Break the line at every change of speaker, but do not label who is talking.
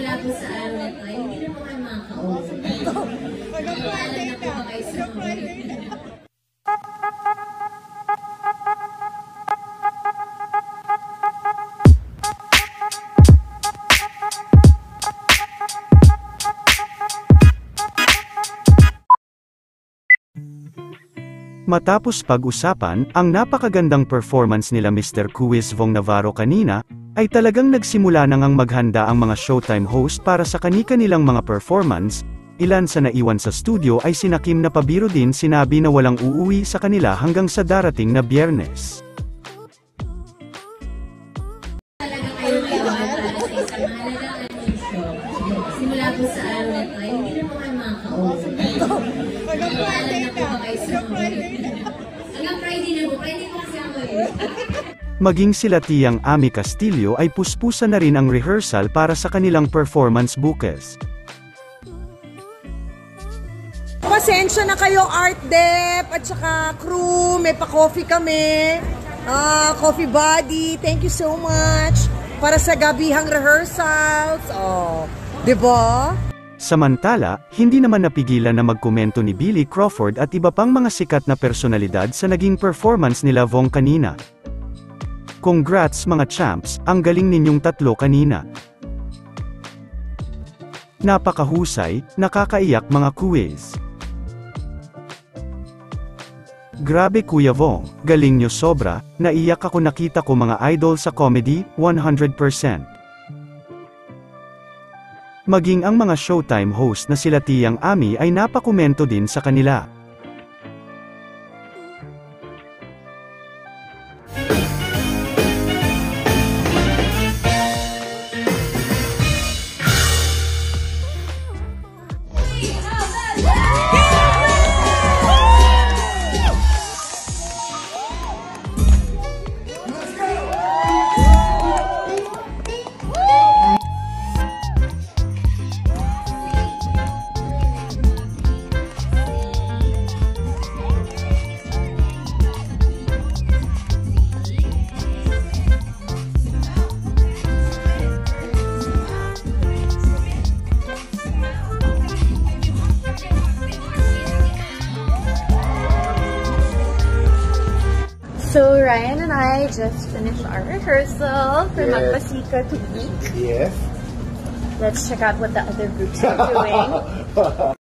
Simula po sa araw na ito, hindi na po kayo makakausap. Nag-Friday na. Nag-Friday na.
Matapos pag-usapan ang napakagandang performance nila Mr. Kuis Vong Navarro kanina, ay talagang nagsimula na ngang maghanda ang mga Showtime host para sa kani-kanilang mga performance. Ilan sa naiwan sa studio ay sina Kim na pabiro din sinabi na walang uuwi sa kanila hanggang sa darating na Biyernes.
Simula po sa araw na ito, hindi na po kayo makakausap. Nag-Friday na. Nag-Friday na. Hanggang Friday na po. Friday po kasi ako eh.
Maging sila Tiyang Ami Castillo ay puspusan na rin ang rehearsal para sa kanilang performance bukas.
Pasensya na kayo Art Dep at saka crew, may pa-coffee kami. Coffee Buddy, thank you so much para sa gabihang rehearsals. Oh, 'di ba?
Samantala, hindi naman napigilan na magkomento ni Billy Crawford at iba pang mga sikat na personalidad sa naging performance nila Vong kanina. Congrats mga champs, ang galing ninyong tatlo kanina. Napakahusay, nakakaiyak mga quiz. Grabe Kuya Vong, galing nyo sobra, naiyak ako nakita ko mga idol sa comedy, 100%. Maging ang mga Showtime host na sila Tiyang Ami ay napakomento din sa kanila.
So Ryan and I just finished our rehearsal for Magpasika 2 week.
Yes.
Let's check out what the other groups are doing.